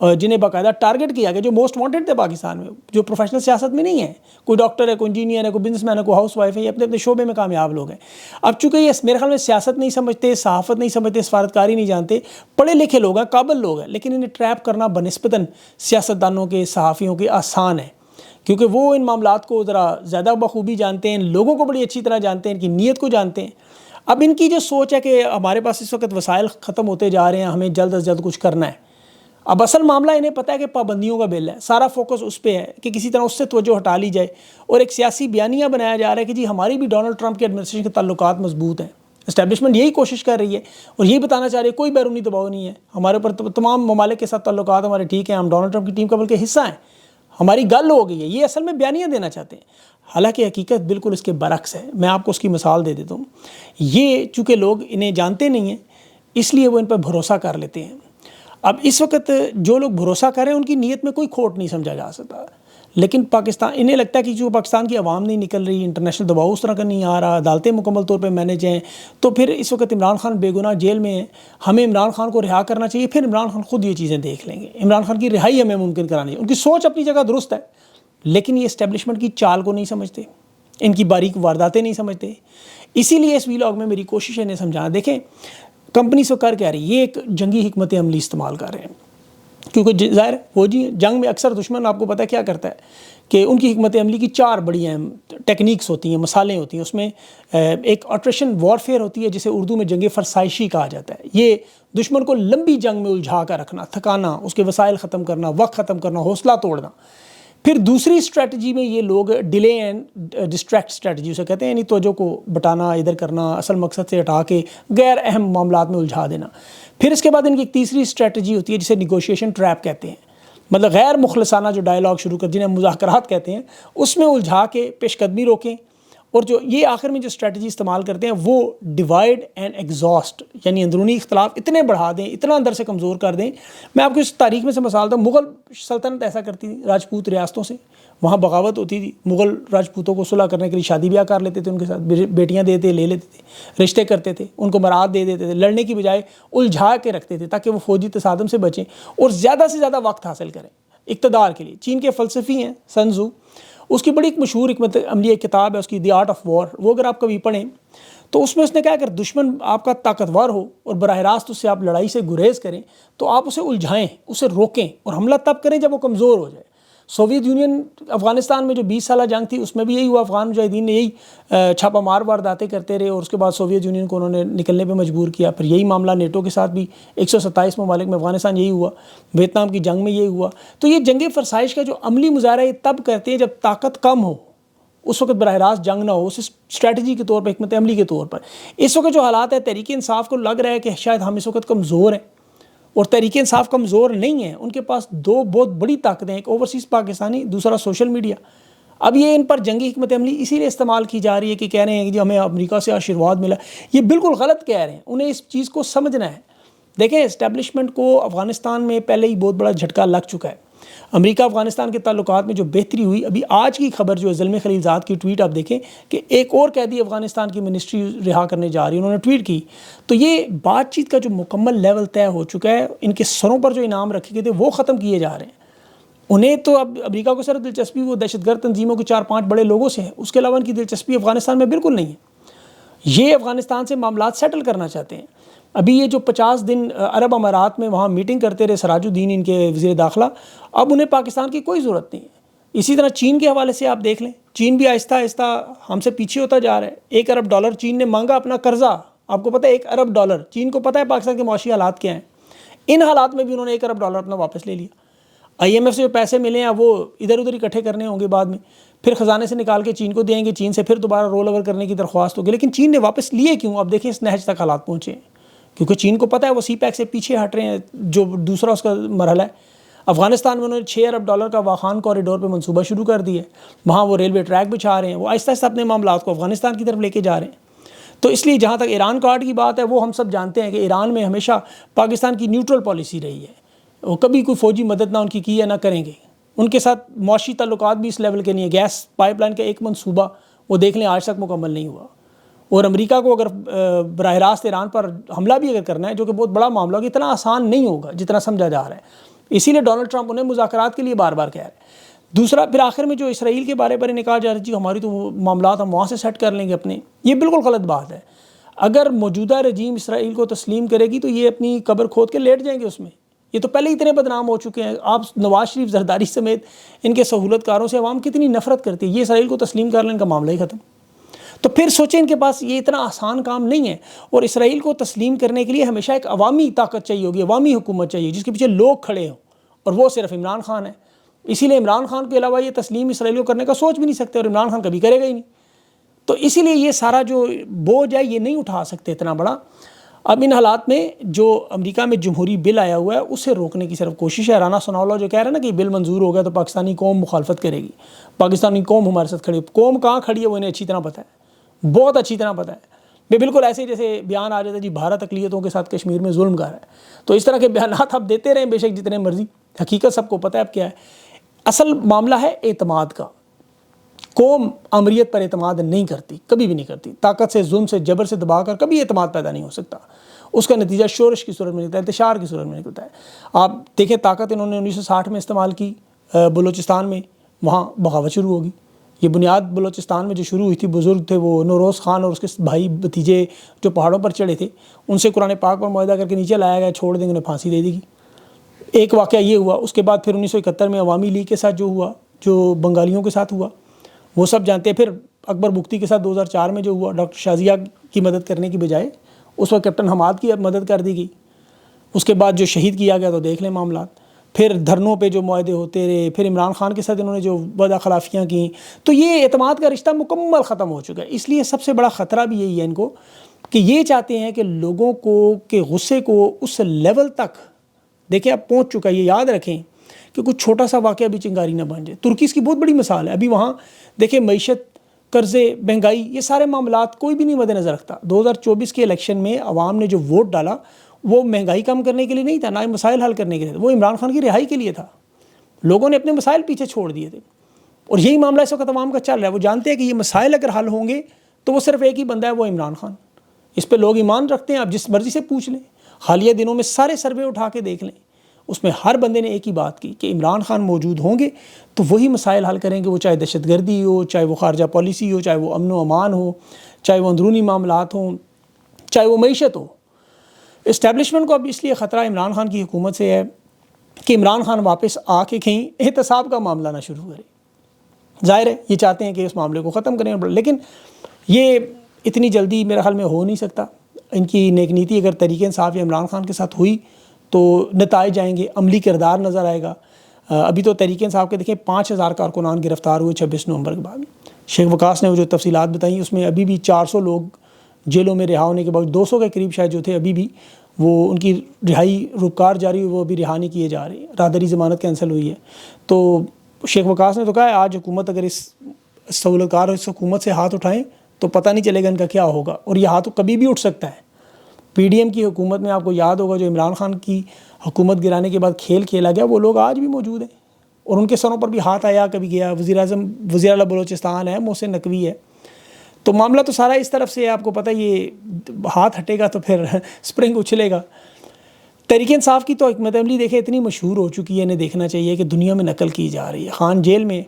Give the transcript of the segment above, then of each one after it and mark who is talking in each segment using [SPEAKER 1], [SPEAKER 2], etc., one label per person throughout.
[SPEAKER 1] جنہیں باقاعدہ ٹارگٹ کیا گیا، جو موسٹ وانٹڈ تھے پاکستان میں، جو پروفیشنل سیاست میں نہیں ہے، کوئی ڈاکٹر ہے، کوئی انجینئر ہے، کوئی بزنس مین ہے، کوئی ہاؤس وائف ہے، یہ اپنے اپنے شعبے میں کامیاب لوگ ہیں۔ اب چونکہ یہ میرے خیال میں سیاست نہیں سمجھتے، صحافت نہیں سمجھتے، سفارتکاری نہیں جانتے، پڑھے لکھے لوگ ہیں، قابل لوگ ہیں، لیکن انہیں ٹریپ کرنا بنسبتاً سیاستدانوں کے، صحافیوں کے آسان ہے، کیونکہ وہ ان معاملات کو ذرا زیادہ بخوبی جانتے ہیں، ان لوگوں کو بڑی اچھی طرح جانتے ہیں، ان کی نیت کو جانتے ہیں۔ اب ان کی جو سوچ ہے کہ ہمارے پاس اس وقت وسائل ختم ہوتے جا رہے ہیں، ہمیں جلد از جلد کچھ کرنا ہے۔ اب اصل معاملہ انہیں پتہ ہے کہ پابندیوں کا بل ہے، سارا فوکس اس پہ ہے کہ کسی طرح اس سے توجہ ہٹا لی جائے، اور ایک سیاسی بیانیہ بنایا جا رہا ہے کہ جی ہماری بھی ڈونلڈ ٹرمپ کے ایڈمنسٹریشن کے تعلقات مضبوط ہیں۔ اسٹیبلشمنٹ یہی کوشش کر رہی ہے اور یہی بتانا چاہ رہی ہے کوئی بیرونی دباؤ نہیں ہے ہمارے اوپر، تمام ممالک کے ساتھ تعلقات ہمارے ٹھیک ہیں، ہم ڈونلڈ ٹرمپ کی ٹیم کا بلکہ حصہ ہیں، ہماری گل ہو گئی ہے، یہ اصل میں بیانیہ دینا چاہتے ہیں، حالانکہ حقیقت بالکل اس کے برعکس ہے۔ میں آپ کو اس کی مثال دے دیتا ہوں۔ یہ چونکہ لوگ انہیں جانتے نہیں ہیں، اس لیے وہ ان پر بھروسہ کر لیتے ہیں۔ اب اس وقت جو لوگ بھروسہ کر رہے ہیں ان کی نیت میں کوئی کھوٹ نہیں سمجھا جا سکتا، لیکن پاکستان، انہیں لگتا ہے کہ جو پاکستان کی عوام نہیں نکل رہی، انٹرنیشنل دباؤ اس طرح کا نہیں آ رہا، عدالتیں مکمل طور پہ مینیج ہیں، تو پھر اس وقت عمران خان بے گناہ جیل میں ہیں، ہمیں عمران خان کو رہا کرنا چاہیے، پھر عمران خان خود یہ چیزیں دیکھ لیں گے، عمران خان کی رہائی ہمیں ممکن کرانی ہے۔ ان کی سوچ اپنی جگہ درست ہے، لیکن یہ اسٹیبلشمنٹ کی چال کو نہیں سمجھتے، ان کی باریک وارداتیں نہیں سمجھتے۔ اسی لیے اس ویلاگ میں میری کوشش ہے انہیں سمجھانا۔ دیکھیں کمپنی سے کر کہہ رہی ہے، یہ ایک جنگی حکمت عملی استعمال کر رہے ہیں، کیونکہ ظاہر وہ جی جنگ میں اکثر دشمن آپ کو پتہ ہے کیا کرتا ہے کہ ان کی حکمت عملی کی 4 بڑی اہم ٹیکنیکس ہوتی ہیں، مسالیں ہوتی ہیں۔ اس میں ایک اٹریشن وارفیئر ہوتی ہے جسے اردو میں جنگ فرسائشی کہا جاتا ہے۔ یہ دشمن کو لمبی جنگ میں الجھا کر رکھنا، تھکانا، اس کے وسائل ختم کرنا، وقت ختم کرنا، حوصلہ توڑنا۔ پھر دوسری اسٹریٹجی میں یہ لوگ ڈیلے اینڈ ڈسٹریکٹ اسٹریٹجی اسے کہتے ہیں، یعنی توجہ کو بٹانا، ادھر کرنا، اصل مقصد سے ہٹا کے غیر اہم معاملات میں الجھا دینا۔ پھر اس کے بعد ان کی ایک تیسری اسٹریٹجی ہوتی ہے جسے نیگوشیشن ٹریپ کہتے ہیں، مطلب غیر مخلصانہ جو ڈائلاگ شروع کر، جنہیں مذاکرات کہتے ہیں، اس میں الجھا کے پیش قدمی روکیں۔ اور جو یہ آخر میں جو اسٹریٹجی استعمال کرتے ہیں وہ ڈیوائڈ اینڈ ایگزاسٹ، یعنی اندرونی اختلاف اتنے بڑھا دیں، اتنا اندر سے کمزور کر دیں۔ میں آپ کو اس تاریخ میں سے مثال دوں، مغل سلطنت ایسا کرتی تھی راجپوت ریاستوں سے، وہاں بغاوت ہوتی تھی، مغل راجپوتوں کو صلح کرنے کے لیے شادی بیاہ کر لیتے تھے، ان کے ساتھ بیٹیاں دیتے لے لیتے تھے، رشتے کرتے تھے، ان کو مراد دے دیتے تھے، لڑنے کی بجائے الجھا کے رکھتے تھے تاکہ وہ فوجی تصادم سے بچیں اور زیادہ سے زیادہ وقت حاصل کریں اقتدار کے لیے۔ چین کے فلسفی ہیں سن تزو، اس کی بڑی ایک مشہور حکمت عملی ایک کتاب ہے اس کی، دی آرٹ آف وار، وہ اگر آپ کبھی پڑھیں تو اس میں اس نے کہا کہ اگر دشمن آپ کا طاقتور ہو اور براہ راست اس سے آپ لڑائی سے گریز کریں تو آپ اسے الجھائیں، اسے روکیں، اور حملہ تب کریں جب وہ کمزور ہو جائے۔ سوویت یونین افغانستان میں جو 20 سالہ جنگ تھی اس میں بھی یہی ہوا، افغان مجاہدین نے یہی چھاپہ مار وارداتیں کرتے رہے، اور اس کے بعد سوویت یونین کو انہوں نے نکلنے پہ مجبور کیا۔ پھر یہی معاملہ نیٹو کے ساتھ بھی 127 ممالک میں افغانستان یہی ہوا، ویتنام کی جنگ میں یہی ہوا۔ تو یہ جنگ فرسائش کا جو عملی مظاہرہ یہ تب کرتے ہیں جب طاقت کم ہو، اس وقت براہ راست جنگ نہ ہو، اس اسٹریٹجی کے طور پر، حکمت عملی کے طور پر۔ اس وقت جو حالات ہے، تحریک انصاف کو لگ رہا ہے کہ شاید ہم اس وقت کمزور ہیں، اور تحریک انصاف کمزور نہیں ہے، ان کے پاس 2 بہت بڑی طاقتیں، ایک اوورسیز پاکستانی، دوسرا سوشل میڈیا۔ اب یہ ان پر جنگی حکمت عملی اسی لیے استعمال کی جا رہی ہے کہ کہہ رہے ہیں کہ جی ہمیں امریکہ سے آشیرواد ملا، یہ بالکل غلط کہہ رہے ہیں، انہیں اس چیز کو سمجھنا ہے۔ دیکھیں اسٹیبلشمنٹ کو افغانستان میں پہلے ہی بہت بڑا جھٹکا لگ چکا ہے۔ امریکہ افغانستان کے تعلقات میں جو بہتری ہوئی، ابھی آج کی خبر جو ہے زلمے خلیلزاد کی ٹویٹ آپ دیکھیں کہ ایک اور قیدی افغانستان کی منسٹری رہا کرنے جا رہی ہے، انہوں نے ٹویٹ کی، تو یہ بات چیت کا جو مکمل لیول طے ہو چکا ہے، ان کے سروں پر جو انعام رکھے گئے تھے وہ ختم کیے جا رہے ہیں۔ انہیں تو اب امریکہ کو صرف دلچسپی وہ دہشت گرد تنظیموں کے 4-5 بڑے لوگوں سے ہے، اس کے علاوہ ان کی دلچسپی افغانستان میں بالکل نہیں ہے۔ یہ افغانستان سے معاملات سیٹل کرنا چاہتے ہیں۔ ابھی یہ جو 50 دن عرب امارات میں وہاں میٹنگ کرتے رہے سراج الدین ان کے وزیر داخلہ، اب انہیں پاکستان کی کوئی ضرورت نہیں ہے۔ اسی طرح چین کے حوالے سے آپ دیکھ لیں، چین بھی آہستہ آہستہ ہم سے پیچھے ہوتا جا رہا ہے۔ $1 ارب چین نے مانگا اپنا قرضہ، آپ کو پتہ ہے $1 ارب، چین کو پتہ ہے پاکستان کے معاشی حالات کیا ہیں، ان حالات میں بھی انہوں نے $1 ارب اپنا واپس لے لیا۔ IMF سے جو پیسے ملے ہیں وہ ادھر ادھر اکٹھے کرنے ہوں گے بعد میں، پھر خزانے سے نکال کے چین کو دیں گے، چین سے پھر دوبارہ رول اوور کرنے کی درخواست ہوگی، لیکن چین نے واپس لیے کیوں؟ اب دیکھیں اس نہج تک حالات پہنچے ہیں، کیونکہ چین کو پتہ ہے وہ سی پیک سے پیچھے ہٹ رہے ہیں، جو دوسرا اس کا مرحلہ ہے۔ افغانستان میں انہوں نے $6 ارب کا واخان کوریڈور پہ منصوبہ شروع کر دیا ہے، وہاں وہ ریلوے ٹریک بچھا رہے ہیں، وہ آہستہ آہستہ اپنے معاملات کو افغانستان کی طرف لے کے جا رہے ہیں۔ تو اس لیے جہاں تک ایران کارڈ کی بات ہے، وہ ہم سب جانتے ہیں کہ ایران میں ہمیشہ پاکستان کی نیوٹرل پالیسی رہی ہے، وہ کبھی کوئی فوجی مدد نہ ان کی ہے نہ کریں گے، ان کے ساتھ معاشی تعلقات بھی اس لیول کے نہیں ہیں۔ گیس پائپ لائن کا ایک منصوبہ وہ دیکھ لیں آج تک مکمل نہیں ہوا، اور امریکہ کو اگر براہ راست ایران پر حملہ بھی اگر کرنا ہے، جو کہ بہت بڑا معاملہ ہوگا، اتنا آسان نہیں ہوگا جتنا سمجھا جا رہا ہے۔ اسی لیے ڈونلڈ ٹرمپ انہیں مذاکرات کے لیے بار بار کہہ رہے ہیں۔ دوسرا پھر آخر میں جو اسرائیل کے بارے پر نکال جا رہی جی ہماری تو معاملات ہم وہاں سے سیٹ کر لیں گے اپنے، یہ بالکل غلط بات ہے۔ اگر موجودہ رجیم اسرائیل کو تسلیم کرے گی تو یہ اپنی قبر کھود کے لیٹ جائیں گے اس میں، یہ تو پہلے ہی اتنے بدنام ہو چکے ہیں۔ آپ نواز شریف زرداری سمیت ان کے سہولت کاروں سے عوام کتنی نفرت کرتی ہے، یہ اسرائیل کو تسلیم کر لیں، ان کا معاملہ ہی ختم۔ تو پھر سوچیں ان کے پاس یہ اتنا آسان کام نہیں ہے، اور اسرائیل کو تسلیم کرنے کے لیے ہمیشہ ایک عوامی طاقت چاہیے ہوگی، عوامی حکومت چاہیے جس کے پیچھے لوگ کھڑے ہوں، اور وہ صرف عمران خان ہے۔ اسی لیے عمران خان کے علاوہ یہ تسلیم اسرائیل کو کرنے کا سوچ بھی نہیں سکتے، اور عمران خان کبھی کرے گا ہی نہیں۔ تو اسی لیے یہ سارا جو بوجھ ہے یہ نہیں اٹھا سکتے اتنا بڑا۔ اب ان حالات میں جو امریکہ میں جمہوری بل آیا ہوا ہے اسے روکنے کی صرف کوشش ہے۔ رانا ثناءاللہ جو کہہ رہے ہیں نا کہ بل منظور ہو گیا تو پاکستانی قوم مخالفت کرے گی، پاکستانی قوم ہمارے ساتھ کھڑی، قوم کہاں کھڑی ہے وہ انہیں اچھی طرح پتہ ہے، بہت اچھی طرح پتہ ہے۔ میں بالکل ایسے جیسے بیان آ جاتا ہے جی بھارت اقلیتوں کے ساتھ کشمیر میں ظلم کر رہا ہے، تو اس طرح کے بیانات آپ دیتے رہیں بے شک جتنے مرضی، حقیقت سب کو پتہ ہے اب کیا ہے۔ اصل معاملہ ہے اعتماد کا۔ قوم امریت پر اعتماد نہیں کرتی، کبھی بھی نہیں کرتی، طاقت سے، ظلم سے، جبر سے دبا کر کبھی اعتماد پیدا نہیں ہو سکتا۔ اس کا نتیجہ شورش کی صورت میں نکلتا ہے، انتشار کی صورت میں نکلتا ہے۔ آپ دیکھیں طاقت انہوں نے 1960 میں استعمال کی بلوچستان میں، وہاں بغاوت شروع ہوگی۔ یہ بنیاد بلوچستان میں جو شروع ہوئی تھی، بزرگ تھے وہ نوروز خان اور اس کے بھائی بھتیجے جو پہاڑوں پر چڑھے تھے، ان سے قرآن پاک پر معاہدہ کر کے نیچے لایا گیا، چھوڑ دیں گے، انہیں پھانسی دے دی گئی۔ ایک واقعہ یہ ہوا۔ اس کے بعد پھر 1971 میں عوامی لیگ کے ساتھ جو ہوا، جو بنگالیوں کے ساتھ ہوا، وہ سب جانتے ہیں۔ پھر اکبر بگٹی کے ساتھ 2004 میں جو ہوا، ڈاکٹر شازیہ کی مدد کرنے کی بجائے اس وقت کیپٹن حماد کی مدد کر دی گئی۔ اس کے بعد جو شہید کیا گیا تو دیکھ لیں معاملات۔ پھر دھرنوں پہ جو معاہدے ہوتے رہے، پھر عمران خان کے ساتھ انہوں نے جو وعدہ خلافیاں کیں، تو یہ اعتماد کا رشتہ مکمل ختم ہو چکا ہے۔ اس لیے سب سے بڑا خطرہ بھی یہی ہے ان کو کہ یہ چاہتے ہیں کہ لوگوں کو کے غصے کو اس لیول تک دیکھیں اب پہنچ چکا ہے۔ یہ یاد رکھیں کہ کچھ چھوٹا سا واقعہ بھی چنگاری نہ بن جائے۔ ترکی اس کی بہت بڑی مثال ہے۔ ابھی وہاں دیکھیں معیشت، قرضے، مہنگائی، یہ سارے معاملات کوئی بھی نہیں مد نظر رکھتا۔ 2024 کے الیکشن میں عوام نے جو ووٹ ڈالا وہ مہنگائی کم کرنے کے لیے نہیں تھا، نہ ہی مسائل حل کرنے کے لیے تھا، وہ عمران خان کی رہائی کے لیے تھا۔ لوگوں نے اپنے مسائل پیچھے چھوڑ دیے تھے، اور یہی معاملہ اس وقت عوام کا چل رہا ہے۔ وہ جانتے ہیں کہ یہ مسائل اگر حل ہوں گے تو وہ صرف ایک ہی بندہ ہے، وہ عمران خان۔ اس پہ لوگ ایمان رکھتے ہیں، آپ جس مرضی سے پوچھ لیں، حالیہ دنوں میں سارے سروے اٹھا کے دیکھ لیں، اس میں ہر بندے نے ایک ہی بات کی کہ عمران خان موجود ہوں گے تو وہی مسائل حل کریں گے، وہ چاہے دہشت گردی ہو، چاہے وہ خارجہ پالیسی ہو، چاہے وہ امن و امان ہو، چاہے وہ اندرونی معاملات ہوں، چاہے وہ معیشت ہو۔ اسٹیبلشمنٹ کو اب اس لیے خطرہ عمران خان کی حکومت سے ہے کہ عمران خان واپس آ کے کہیں احتساب کا معاملہ نہ شروع کرے۔ ظاہر ہے یہ چاہتے ہیں کہ اس معاملے کو ختم کریں، لیکن یہ اتنی جلدی میرے خیال میں ہو نہیں سکتا۔ ان کی نیک نیتی اگر تحریک انصاف یا عمران خان کے ساتھ ہوئی تو نتائج آئیں گے، عملی کردار نظر آئے گا۔ ابھی تو تحریک انصاف کے دیکھیں 5000 کارکنان گرفتار ہوئے 26 نومبر کے بعد۔ شیخ وقاص نے وہ جو تفصیلات بتائیں اس میں ابھی بھی 400 لوگ جیلوں میں رہا ہونے کے بعد 200 کے قریب شاید جو تھے ابھی بھی وہ ان کی رہائی روکار جاری ہوئی، وہ ابھی رہا نہیں کیے جا رہے، راہداری ضمانت کینسل ہوئی ہے۔ تو شیخ وقاص نے تو کہا ہے آج حکومت اگر اس سہولت کار اس حکومت سے ہاتھ اٹھائیں تو پتہ نہیں چلے گا ان کا کیا ہوگا، اور یہ ہاتھ کبھی بھی اٹھ سکتا ہے۔ پی ڈی ایم کی حکومت میں آپ کو یاد ہوگا جو عمران خان کی حکومت گرانے کے بعد کھیل کھیلا گیا، وہ لوگ آج بھی موجود ہیں اور ان کے سروں پر بھی ہاتھ آیا کبھی گیا۔ وزیر اعظم وزیر اعلیٰ بلوچستان ہے، محسن نقوی ہے۔ تو معاملہ تو سارا اس طرف سے ہے، آپ کو پتہ یہ ہاتھ ہٹے گا تو پھر سپرنگ اچھلے گا۔ تحریک انصاف کی تو حکمت عملی دیکھیں اتنی مشہور ہو چکی ہے، انہیں دیکھنا چاہیے کہ دنیا میں نقل کی جا رہی ہے۔ خان جیل میں،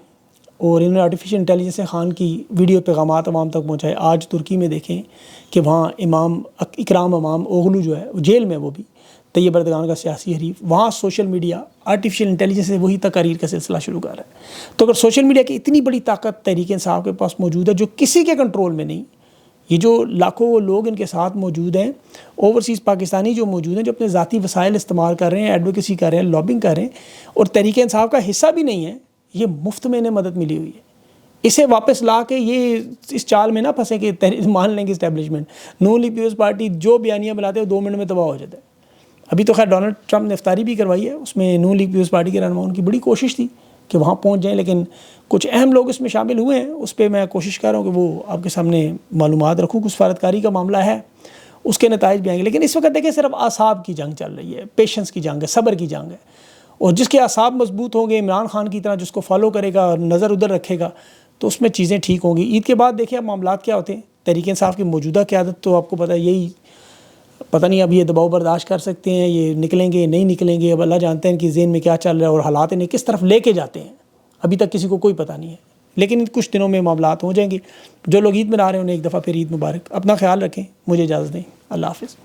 [SPEAKER 1] اور انہوں نے آرٹیفیشل انٹیلیجنس سے خان کی ویڈیو پیغامات عوام تک پہنچائے۔ آج ترکی میں دیکھیں کہ وہاں امام اکرام امام اوغلو جو ہے وہ جیل میں، وہ بھی طیب اردگان کا سیاسی حریف، وہاں سوشل میڈیا آرٹیفیشل انٹیلیجنس سے وہی تقاریر کا سلسلہ شروع کر رہا ہے۔ تو اگر سوشل میڈیا کی اتنی بڑی طاقت تحریک انصاف کے پاس موجود ہے جو کسی کے کنٹرول میں نہیں، یہ جو لاکھوں لوگ ان کے ساتھ موجود ہیں، اوورسیز پاکستانی جو موجود ہیں، جو اپنے ذاتی وسائل استعمال کر رہے ہیں، ایڈوکیسی کر رہے ہیں، لابنگ کر رہے ہیں، اور تحریک انصاف کا حصہ بھی نہیں ہے، یہ مفت میں انہیں مدد ملی ہوئی ہے۔ اسے واپس لا کے یہ اس چال میں نہ پھنسے کہ مان لیں گے اسٹیبلشمنٹ۔ نون لیگ پیپلز پارٹی جو بیانیہ بناتے ہیں 2 منٹ میں تباہ ہو جاتا ہے۔ ابھی تو خیر ڈونلڈ ٹرمپ نے افطاری بھی کروائی ہے، اس میں نون لیگ پیپلز پارٹی کے رہنماؤں کی بڑی کوشش تھی کہ وہاں پہنچ جائیں، لیکن کچھ اہم لوگ اس میں شامل ہوئے ہیں۔ اس پہ میں کوشش کر رہا ہوں کہ وہ آپ کے سامنے معلومات رکھوں۔ کچھ سفارتکاری کا معاملہ ہے، اس کے نتائج بھی آئیں گے، لیکن اس وقت دیکھیں صرف اعصاب کی جنگ چل رہی ہے، پیشنس کی جنگ ہے، صبر کی جنگ ہے، اور جس کے اعصاب مضبوط ہوں گے، عمران خان کی طرح جس کو فالو کرے گا، نظر ادھر رکھے گا، تو اس میں چیزیں ٹھیک ہوں گی۔ عید کے بعد دیکھیں اب معاملات کیا ہوتے ہیں۔ تحریک انصاف کی موجودہ قیادت تو آپ کو پتہ ہے یہی پتہ نہیں اب یہ دباؤ برداشت کر سکتے ہیں، یہ نکلیں گے نہیں نکلیں گے، اب اللہ جانتے ہیں کہ ذہن میں کیا چل رہا ہے اور حالات انہیں کس طرف لے کے جاتے ہیں، ابھی تک کسی کو کوئی پتہ نہیں ہے، لیکن کچھ دنوں میں معاملات ہو جائیں گے۔ جو لوگ عید منا رہے ہیں انہیں ایک دفعہ پھر عید مبارک۔ اپنا خیال رکھیں، مجھے اجازت دیں، اللہ حافظ۔